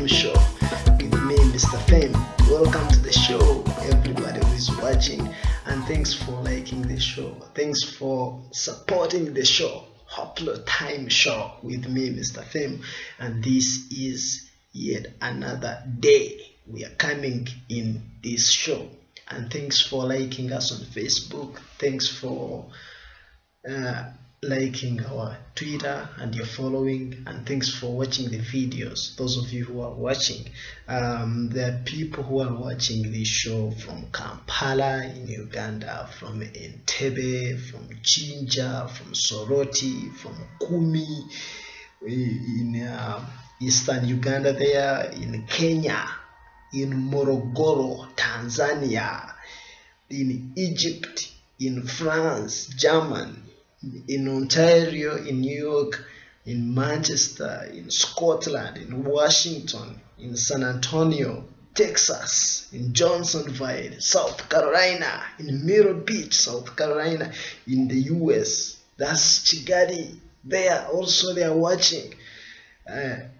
Time Show with me, Mr. Fame. Welcome to the show, everybody who is watching, and thanks for liking the show. Thanks for supporting the show. Hopelo Time Show with me, Mr. Fame, and this is yet another day we are coming in this show. And thanks for liking us on Facebook. Thanks for liking our Twitter and your following, and thanks for watching the videos. Those of you who are watching, there are people who are watching this show from Kampala in Uganda, from Entebbe, from Jinja, from Soroti, from Kumi in eastern Uganda, there in Kenya, in Morogoro, Tanzania, in Egypt, in France, Germany, in Ontario, in New York, in Manchester, in Scotland, in Washington, in San Antonio, Texas, in Johnsonville, South Carolina, in Myrtle Beach, South Carolina, in the US. That's Chigari. They are watching.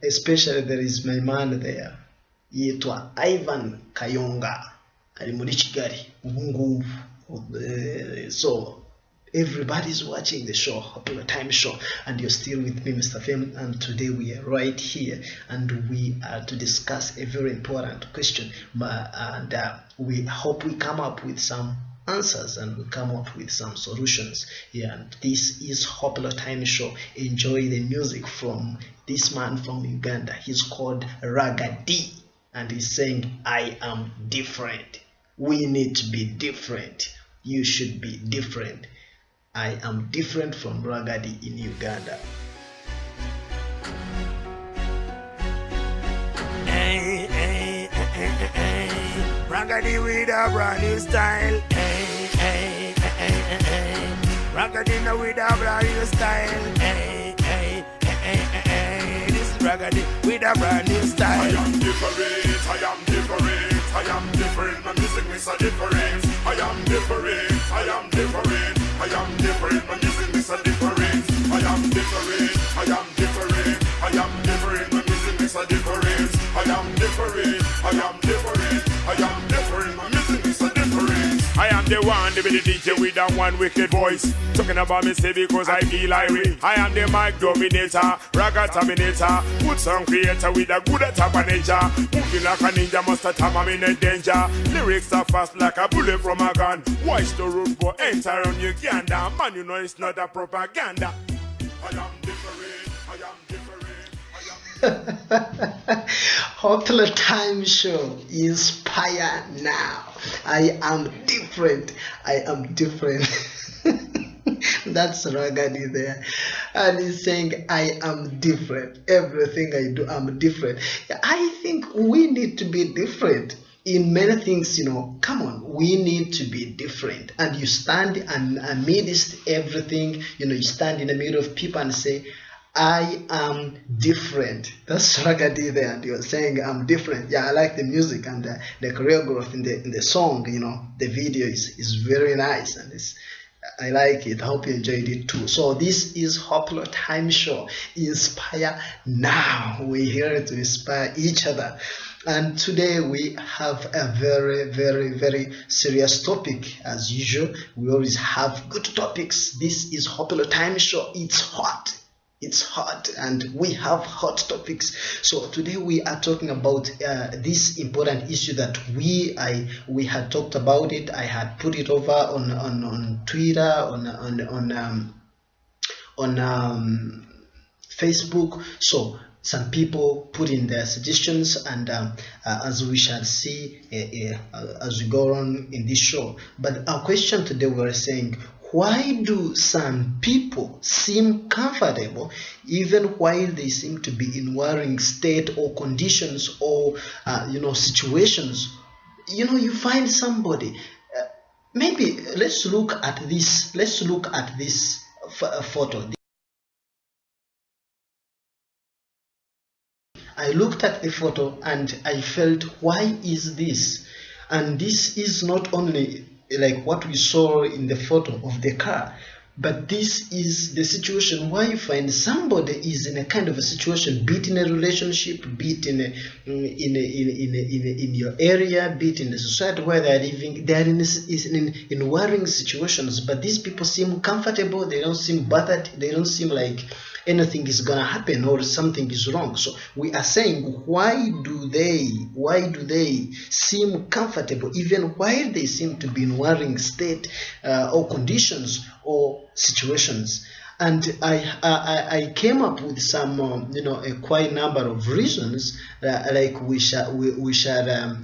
Especially there is my man there. Yetwa Ivan Kayonga. Ali muri Kigali. So everybody's watching the show, Hopelo Time Show, and you're still with me, Mr. Fame, and today we are right here, and we are to discuss a very important question, and we hope we come up with some answers and we come up with some solutions. Yeah, and this is Hopelo Time Show. Enjoy the music from this man from Uganda. He's called Ragadi, and he's saying, I am different. We need to be different. You should be different. I am different from Ragadi in Uganda. Hey, hey, hey, hey, hey. Ragadi with a brand new style. Hey, hey, hey, hey, hey. Ragadi now with a brand new style. Hey, hey, hey, hey, hey, hey. This is Ragadi with a brand new style. I am different, I am different, I am different. My music makes a difference. I am different, I am different. I am different, my music makes a difference. I am different, I am different, I am different, my music makes a difference. I am different, I am different, I am different, my music makes a difference. I am the one, the DJ with that one wicked voice. Talking about me say because I feel irate. I am the mic dominator, raga terminator. Good song creator with a good attack nature. Moving like a ninja, must time I'm in a danger. Lyrics are fast like a bullet from a gun. Watch the road go enter on Uganda. Man, you know it's not a propaganda. I am different, I am different, I am Hopelo Time Show. Inspire now. I am different. I am different. That's Ragadi there, and he's saying I am different. Everything I do, I'm different. I think we need to be different in many things. Come on, we need to be different. And you stand and amidst everything, you stand in the middle of people and say, I am different. That's Ragadi there, and you're saying I'm different. Yeah, I like the music and the choreography in the song. The video is very nice, and I like it. I hope you enjoyed it too. So this is Hopelo Time Show. Inspire now. We're here to inspire each other. And today we have a very, very, very serious topic. As usual, we always have good topics. This is Hopelo Time Show. It's hot. It's hot, and we have hot topics. So today we are talking about this important issue that we had talked about it. I had put it over on Twitter, on Facebook. So some people put in their suggestions, and as we shall see as we go on in this show. But our question today, we are saying, why do some people seem comfortable even while they seem to be in worrying state or conditions or situations? You find somebody. Maybe let's look at this. Let's look at this photo. I looked at the photo and I felt, why is this? And this is not only like what we saw in the photo of the car, But this is the situation where you find somebody is in a kind of a situation, be it in a relationship, be it in your area, be it in the society where they are living, they are in worrying situations. But these people seem comfortable. They don't seem bothered. They don't seem like anything is gonna happen or something is wrong. So we are saying, why do they seem comfortable even while they seem to be in worrying state or conditions or situations? And I came up with some a quite number of reasons, like we shall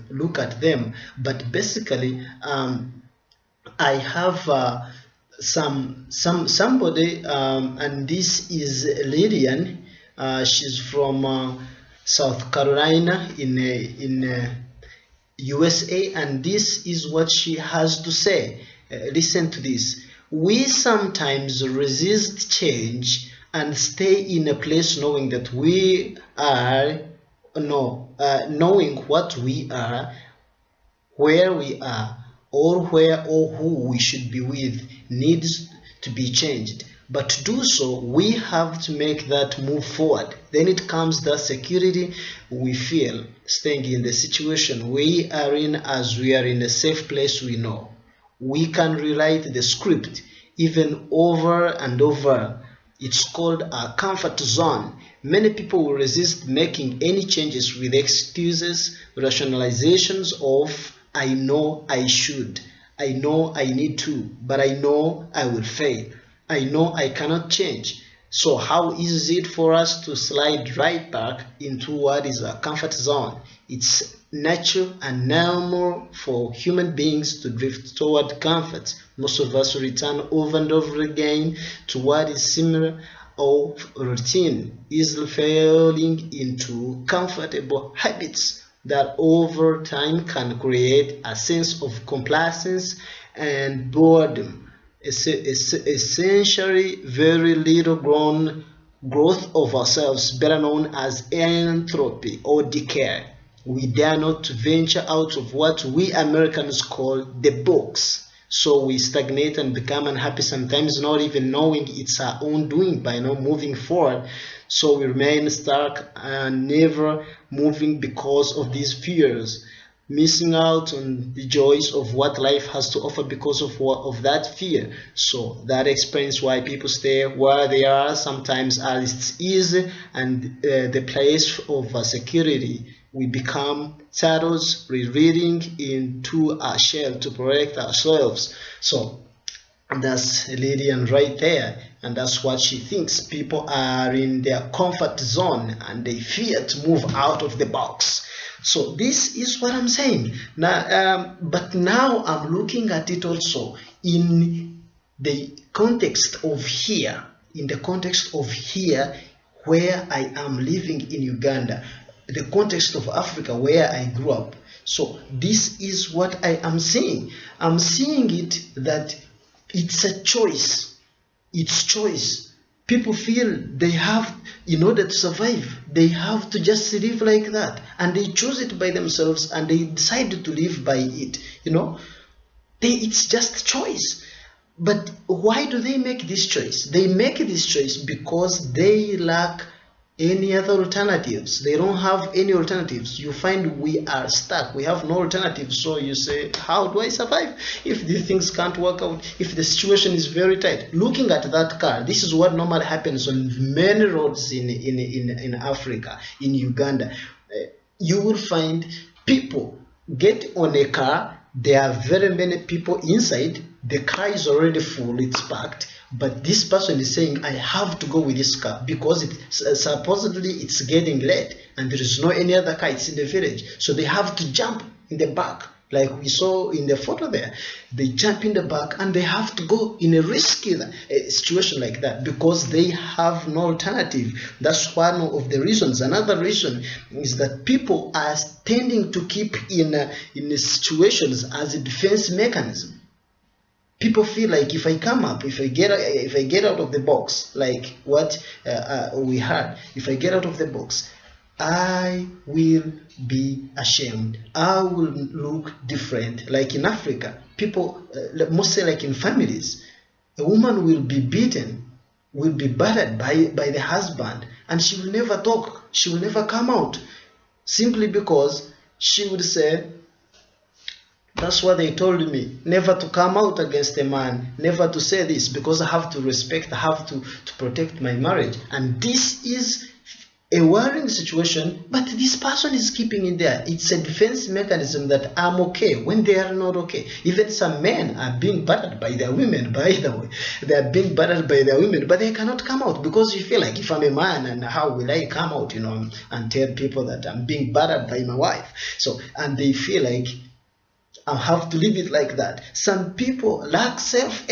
look at them. But basically I have somebody, and this is Lillian. She's from South Carolina in USA, and this is what she has to say. Listen to this. We sometimes resist change and stay in a place knowing that we are knowing what we are, where we are, or where or who we should be with needs to be changed. But to do so, we have to make that move forward. Then it comes the security we feel staying in the situation we are in, as we are in a safe place we know. We can rewrite the script even over and over. It's called a comfort zone. Many people will resist making any changes with excuses, rationalizations of I know I should, I know I need to, but I know I will fail. I know I cannot change. So how is it for us to slide right back into what is a comfort zone? It's natural and normal for human beings to drift toward comfort. Most of us return over and over again to what is similar or routine, easily falling into comfortable habits that over time can create a sense of complacence and boredom. Essentially very little growth of ourselves, better known as entropy or decay. We dare not to venture out of what we Americans call the box. So we stagnate and become unhappy, sometimes not even knowing it's our own doing by not moving forward. So we remain stuck and never moving because of these fears, missing out on the joys of what life has to offer because of that fear. So that explains why people stay where they are, sometimes as it's easy and the place of security. We become turtles retreating into a shell to protect ourselves. So that's Lillian right there, and that's what she thinks. People are in their comfort zone and they fear to move out of the box. So this is what I'm saying now, but now I'm looking at it also in the context of here, where I am living in Uganda, the context of Africa where I grew up. So this is what I am seeing. I'm seeing it that it's a choice. It's choice. People feel they have, in order to survive, they have to just live like that, and they choose it by themselves and they decide to live by it. It's just choice. But why do they make this choice? They make this choice because they lack any other alternatives. They don't have any alternatives. You find we are stuck. We have no alternatives. So you say, how do I survive if these things can't work out, if the situation is very tight? Looking at that car, this is what normally happens on many roads in Africa, in Uganda. You will find people get on a car. There are very many people inside. The car is already full. It's packed. But this person is saying, I have to go with this car because supposedly it's getting late and there is no any other car. It's in the village. So they have to jump in the back, like we saw in the photo there. They jump in the back and they have to go in a risky situation like that because they have no alternative. That's one of the reasons. Another reason is that people are tending to keep in situations as a defense mechanism. People feel like if I come up, if I get out of the box, like what we heard, if I get out of the box, I will be ashamed. I will look different. Like in Africa, people, mostly like in families, A woman will be beaten, will be battered by the husband, and she will never talk, she will never come out, simply because she would say, that's what they told me, never to come out against a man, never to say this, because I have to respect, I have to protect my marriage. And this is a worrying situation, but this person is keeping it there. It's a defense mechanism that I'm okay when they are not okay. Even some men are being battered by their women, by the way. They are being battered by their women, but they cannot come out because you feel like, if I'm a man, and how will I come out, and tell people that I'm being battered by my wife? So, and they feel like I have to leave it like that. Some people lack self-esteem.